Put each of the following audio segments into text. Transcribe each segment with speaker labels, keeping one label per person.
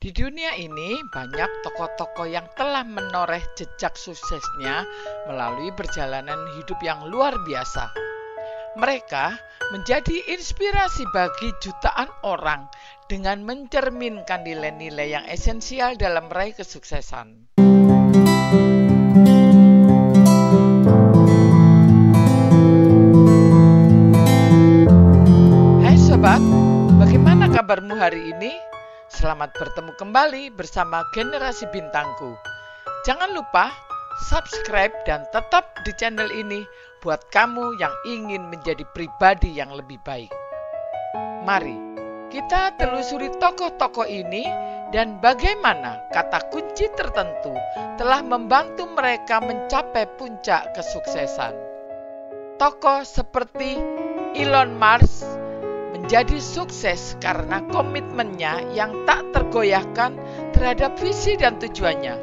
Speaker 1: Di dunia ini banyak tokoh-tokoh yang telah menoreh jejak suksesnya melalui perjalanan hidup yang luar biasa. Mereka menjadi inspirasi bagi jutaan orang dengan mencerminkan nilai-nilai yang esensial dalam meraih kesuksesan. Hai sobat, bagaimana kabarmu hari ini? Selamat bertemu kembali bersama Generasi Bintangku. Jangan lupa subscribe dan tetap di channel ini buat kamu yang ingin menjadi pribadi yang lebih baik. Mari kita telusuri tokoh-tokoh ini dan bagaimana kata kunci tertentu telah membantu mereka mencapai puncak kesuksesan. Tokoh seperti Elon Musk menjadi sukses karena komitmennya yang tak tergoyahkan terhadap visi dan tujuannya.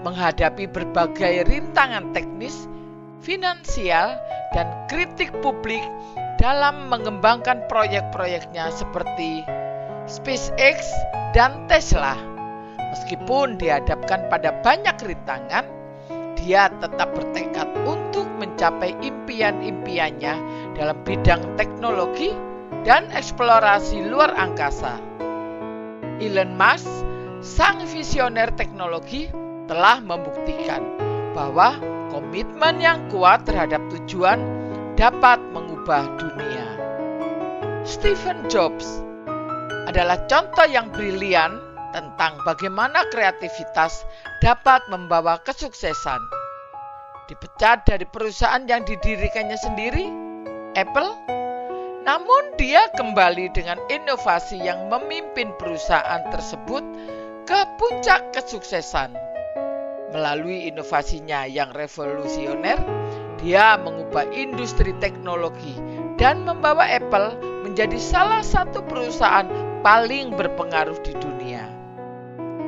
Speaker 1: Menghadapi berbagai rintangan teknis, finansial, dan kritik publik dalam mengembangkan proyek-proyeknya seperti SpaceX dan Tesla. Meskipun dihadapkan pada banyak rintangan, dia tetap bertekad untuk mencapai impian-impiannya dalam bidang teknologi dan eksplorasi luar angkasa. Elon Musk, sang visioner teknologi, telah membuktikan bahwa komitmen yang kuat terhadap tujuan dapat mengubah dunia. Steve Jobs adalah contoh yang brilian tentang bagaimana kreativitas dapat membawa kesuksesan. Dipecat dari perusahaan yang didirikannya sendiri, Apple, namun dia kembali dengan inovasi yang memimpin perusahaan tersebut ke puncak kesuksesan. Melalui inovasinya yang revolusioner, dia mengubah industri teknologi dan membawa Apple menjadi salah satu perusahaan paling berpengaruh di dunia.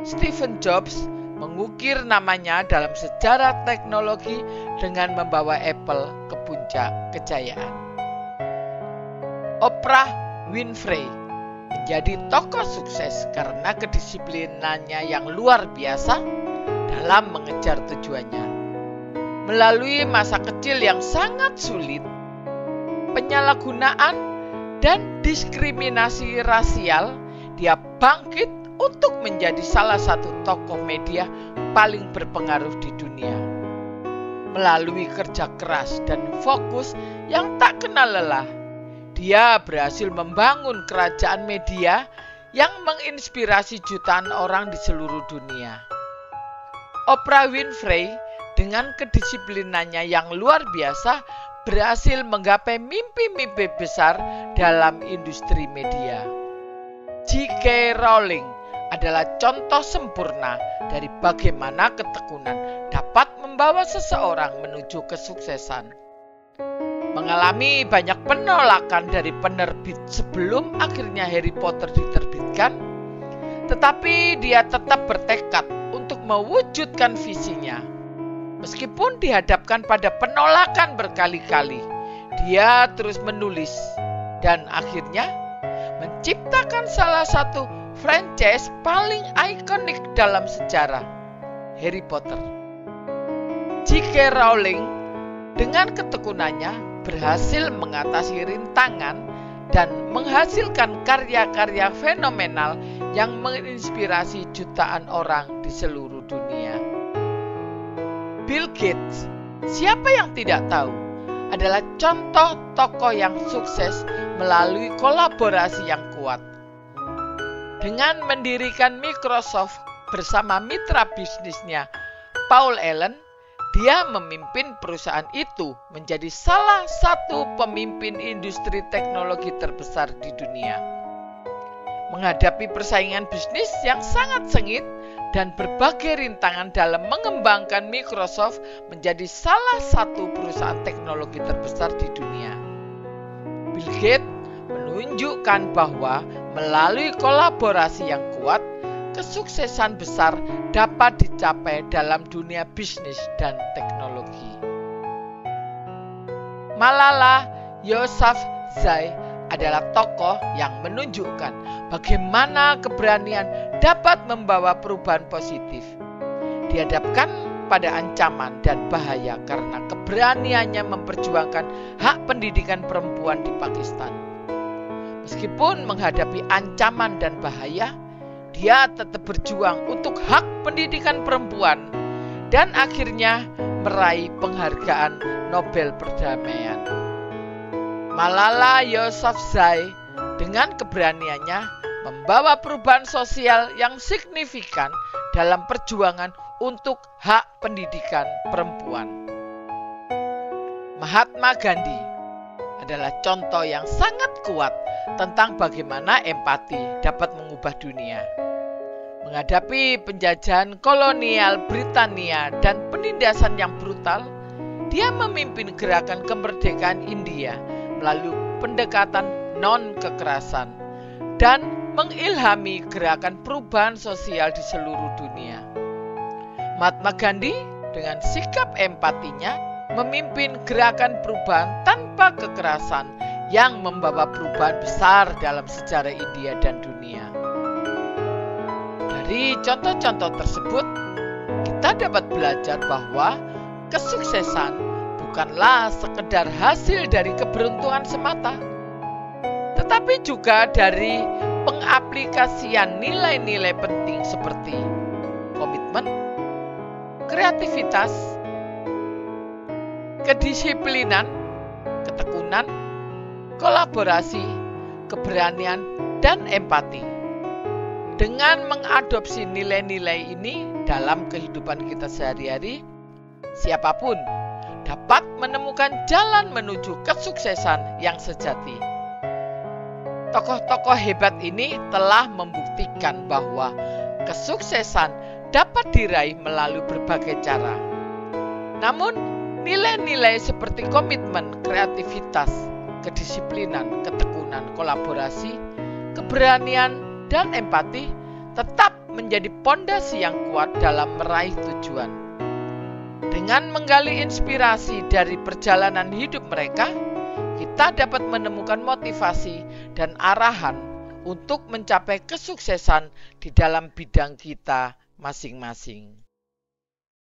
Speaker 1: Steve Jobs mengukir namanya dalam sejarah teknologi dengan membawa Apple ke puncak kejayaan. Oprah Winfrey menjadi tokoh sukses karena kedisiplinannya yang luar biasa dalam mengejar tujuannya. Melalui masa kecil yang sangat sulit, penyalahgunaan dan diskriminasi rasial, dia bangkit untuk menjadi salah satu tokoh media paling berpengaruh di dunia. Melalui kerja keras dan fokus yang tak kenal lelah, dia berhasil membangun kerajaan media yang menginspirasi jutaan orang di seluruh dunia. Oprah Winfrey dengan kedisiplinannya yang luar biasa berhasil menggapai mimpi-mimpi besar dalam industri media. J.K. Rowling adalah contoh sempurna dari bagaimana ketekunan dapat membawa seseorang menuju kesuksesan. Mengalami banyak penolakan dari penerbit sebelum akhirnya Harry Potter diterbitkan, tetapi dia tetap bertekad untuk mewujudkan visinya. Meskipun dihadapkan pada penolakan berkali-kali, dia terus menulis dan akhirnya menciptakan salah satu franchise paling ikonik dalam sejarah, Harry Potter. J.K. Rowling dengan ketekunannya berhasil mengatasi rintangan dan menghasilkan karya-karya fenomenal yang menginspirasi jutaan orang di seluruh dunia. Bill Gates, siapa yang tidak tahu, adalah contoh tokoh yang sukses melalui kolaborasi yang kuat. Dengan mendirikan Microsoft bersama mitra bisnisnya Paul Allen, dia memimpin perusahaan itu menjadi salah satu pemimpin industri teknologi terbesar di dunia. Menghadapi persaingan bisnis yang sangat sengit dan berbagai rintangan dalam mengembangkan Microsoft menjadi salah satu perusahaan teknologi terbesar di dunia. Bill Gates menunjukkan bahwa melalui kolaborasi yang kuat, kesuksesan besar dapat dicapai dalam dunia bisnis dan teknologi. Malala Yousafzai adalah tokoh yang menunjukkan bagaimana keberanian dapat membawa perubahan positif. Dihadapkan pada ancaman dan bahaya karena keberaniannya memperjuangkan hak pendidikan perempuan di Pakistan. Meskipun menghadapi ancaman dan bahaya, dia tetap berjuang untuk hak pendidikan perempuan dan akhirnya meraih penghargaan Nobel Perdamaian. Malala Yousafzai dengan keberaniannya membawa perubahan sosial yang signifikan dalam perjuangan untuk hak pendidikan perempuan. Mahatma Gandhi adalah contoh yang sangat kuat tentang bagaimana empati dapat mengubah dunia. Menghadapi penjajahan kolonial Britania dan penindasan yang brutal, dia memimpin gerakan kemerdekaan India melalui pendekatan non-kekerasan dan mengilhami gerakan perubahan sosial di seluruh dunia. Mahatma Gandhi dengan sikap empatinya memimpin gerakan perubahan tanpa kekerasan yang membawa perubahan besar dalam sejarah India dan dunia. Dari contoh-contoh tersebut, kita dapat belajar bahwa kesuksesan bukanlah sekedar hasil dari keberuntungan semata, tetapi juga dari pengaplikasian nilai-nilai penting seperti komitmen, kreativitas, kedisiplinan, ketekunan, kolaborasi, keberanian, dan empati. Dengan mengadopsi nilai-nilai ini dalam kehidupan kita sehari-hari, siapapun dapat menemukan jalan menuju kesuksesan yang sejati. Tokoh-tokoh hebat ini telah membuktikan bahwa kesuksesan dapat diraih melalui berbagai cara. Namun, nilai-nilai seperti komitmen, kreativitas, kedisiplinan, ketekunan, kolaborasi, keberanian, dan empati tetap menjadi pondasi yang kuat dalam meraih tujuan. Dengan menggali inspirasi dari perjalanan hidup mereka, kita dapat menemukan motivasi dan arahan untuk mencapai kesuksesan di dalam bidang kita masing-masing.